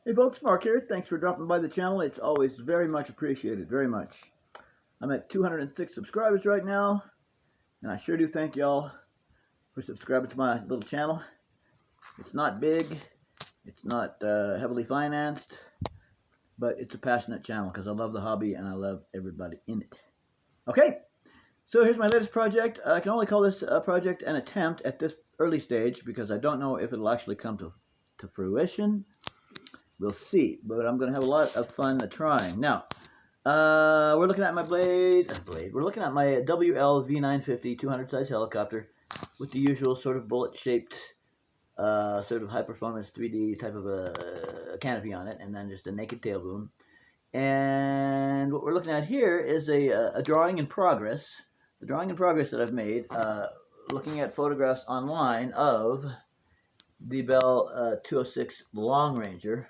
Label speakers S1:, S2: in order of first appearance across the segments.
S1: Hey folks, Mark here. Thanks for dropping by the channel. It's always very much appreciated, very much. I'm at 206 subscribers right now, and I sure do thank y'all for subscribing to my little channel. It's not big, it's not heavily financed, but it's a passionate channel because I love the hobby and I love everybody in it. Okay, so here's my latest project. I can only call this project an attempt at this early stage because I don't know if it'll actually come to fruition. We'll see, but I'm going to have a lot of fun trying. Now, we're looking at my blade. We're looking at my WL V950 200 size helicopter with the usual sort of bullet-shaped, sort of high-performance 3D type of a canopy on it, and then just a naked tail boom. And what we're looking at here is a drawing in progress. The drawing in progress that I've made, looking at photographs online of the Bell 206 Long Ranger,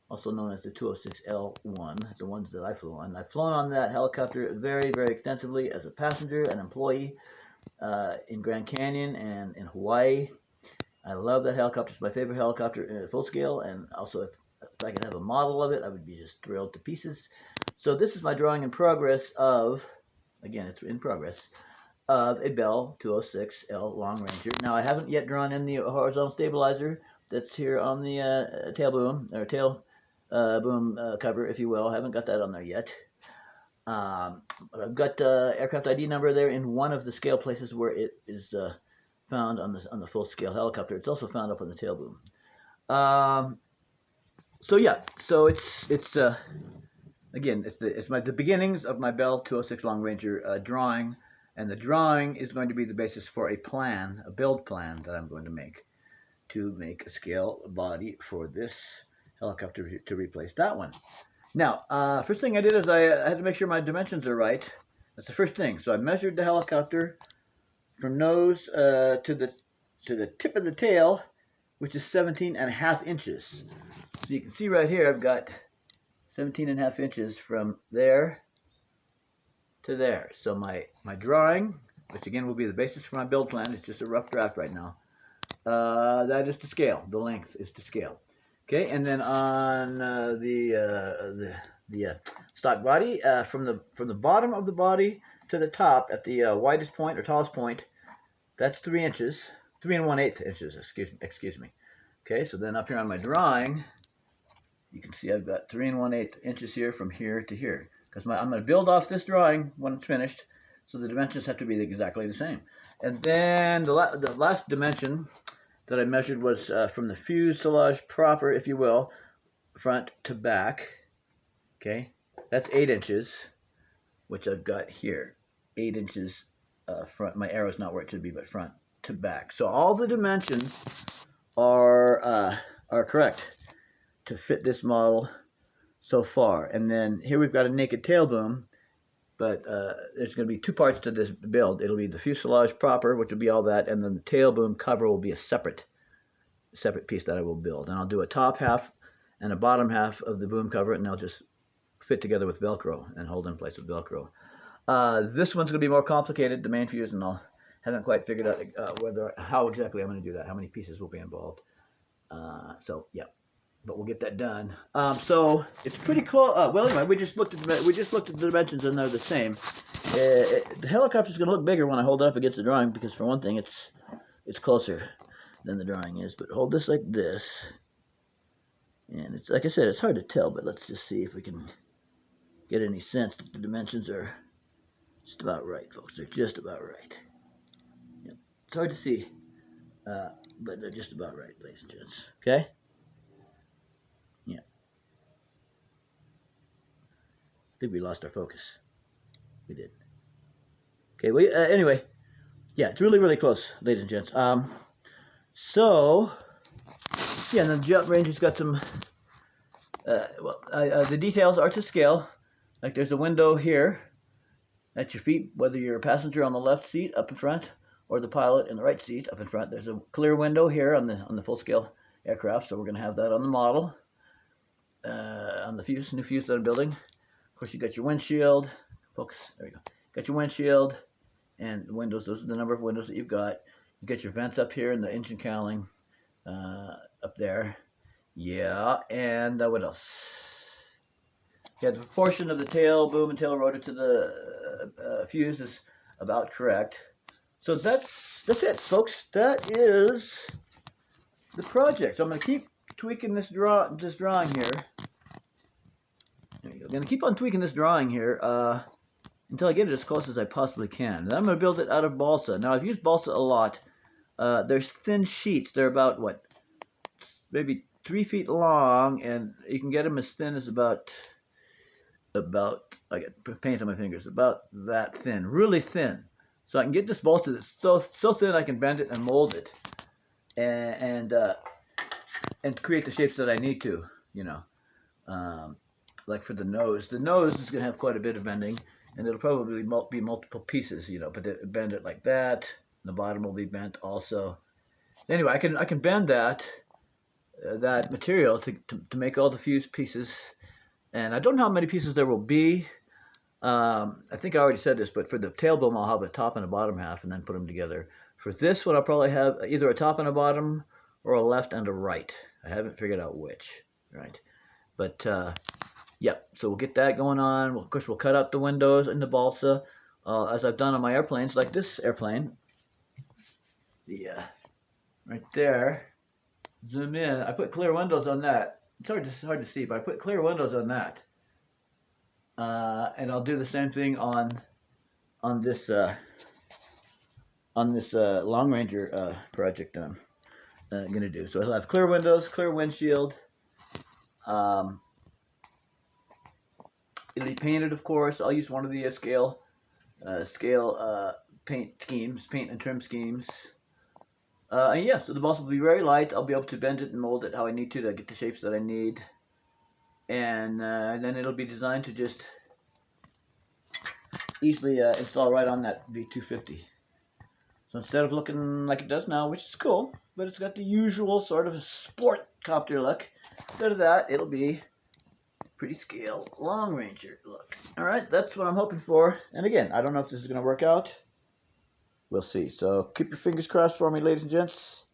S1: also known as the 206L1, the ones that I flew on. I've flown on that helicopter very, very extensively as a passenger and employee in Grand Canyon and in Hawaii. I love that helicopter. It's my favorite helicopter full scale, and also if I could have a model of it, I would be just thrilled to pieces. So this is my drawing in progress of, again, it's in progress, of a Bell 206L Long Ranger. Now, I haven't yet drawn in the horizontal stabilizer that's here on the tail boom, or tail boom cover, if you will. I haven't got that on there yet. I've got aircraft ID number there in one of the scale places where it is found on the full scale helicopter. It's also found up on the tail boom. So yeah, so it's again it's the beginnings of my Bell 206 Long Ranger drawing, and the drawing is going to be the basis for a build plan that I'm going to make a scale body for this helicopter to replace that one. Now, first thing I did is I had to make sure my dimensions are right. That's the first thing. So I measured the helicopter from nose to the tip of the tail, which is 17.5 inches. So you can see right here I've got 17.5 inches from there to there. So my drawing, which again will be the basis for my build plan, it's just a rough draft right now. That is to scale. The length is to scale. Okay, and then on the stock body, from the bottom of the body to the top at the widest point or tallest point, that's 3 inches, 3 1/8 inches. Excuse me. Okay, so then up here on my drawing, you can see I've got 3 1/8 inches here from here to here, because I'm going to build off this drawing when it's finished, so the dimensions have to be exactly the same. And then the last dimension that I measured was from the fuselage proper, if you will, front to back. Okay, that's 8 inches, which I've got here. 8 inches front. My arrow's not where it should be, but front to back. So all the dimensions are correct to fit this model so far. And then here we've got a naked tail boom, but there's going to be two parts to this build. It'll be the fuselage proper, which will be all that, and then the tail boom cover will be a separate piece that I will build. And I'll do a top half and a bottom half of the boom cover, and they'll just fit together with Velcro and hold in place with Velcro. This one's going to be more complicated, the main fuse, and I haven't quite figured out how exactly I'm going to do that, how many pieces will be involved. So yeah, but we'll get that done. So it's pretty cool. Well, anyway, we just looked at the dimensions, and they're the same. The helicopter's going to look bigger when I hold it up against the drawing, because for one thing, it's closer than the drawing is. But hold this like this, and it's like I said, it's hard to tell, but let's just see if we can get any sense that the dimensions are just about right, folks. They're just about right. Yep. It's hard to see, but they're just about right, ladies and gents. Okay? Yeah. I think we lost our focus. We did. Okay, well, anyway, yeah, it's really, really close, ladies and gents. So, yeah, and the Jet Ranger's got some, the details are to scale. Like there's a window here at your feet, whether you're a passenger on the left seat up in front or the pilot in the right seat up in front. There's a clear window here on the full-scale aircraft, so we're going to have that on the model, on the new fuse that I'm building. Of course, you got your windshield. Focus. There you go. Got your windshield and the windows. Those are the number of windows that you've got. You got your vents up here and the engine cowling up there. Yeah, and what else? Yeah, the proportion of the tail boom and tail rotor to the fuse is about correct. So that's it, folks. That is the project. So I'm going to keep tweaking this drawing here. There you go. I'm going to keep on tweaking this drawing here until I get it as close as I possibly can. Then I'm going to build it out of balsa. Now, I've used balsa a lot. There's thin sheets. They're about, what, maybe 3 feet long, and you can get them as thin as about I get paint on my fingers, about that thin, really thin. So I can get this balsa that's so thin I can bend it and mold it, and create the shapes that I need to, you know. Like for the nose is going to have quite a bit of bending, and it'll probably be multiple pieces, you know. But bend it like that. The bottom will be bent also. Anyway, I can bend that material to make all the fused pieces, and I don't know how many pieces there will be. I think I already said this, but for the tail boom, I'll have a top and a bottom half and then put them together. For this one, I'll probably have either a top and a bottom or a left and a right. I haven't figured out which, right? But, yeah, so we'll get that going on. Of course, we'll cut out the windows in the balsa, as I've done on my airplanes, like this airplane. Right there. Zoom in. I put clear windows on that. It's hard to see, but I put clear windows on that. And I'll do the same thing on this Long Ranger project that I'm gonna do. So I'll have clear windows, clear windshield. It'll be painted, of course. I'll use one of the scale paint and trim schemes. And yeah, so the balsa will be very light. I'll be able to bend it and mold it how I need to get the shapes that I need. And then it'll be designed to just easily install right on that V950. So instead of looking like it does now, which is cool, but it's got the usual sort of sport copter look, instead of that, it'll be pretty scale Long Ranger look. Alright, that's what I'm hoping for. And again, I don't know if this is going to work out. We'll see. So keep your fingers crossed for me, ladies and gents.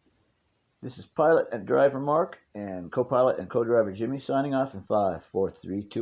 S1: This is pilot and driver Mark, and co-pilot and co-driver Jimmy signing off in 5, 4, 3, 2.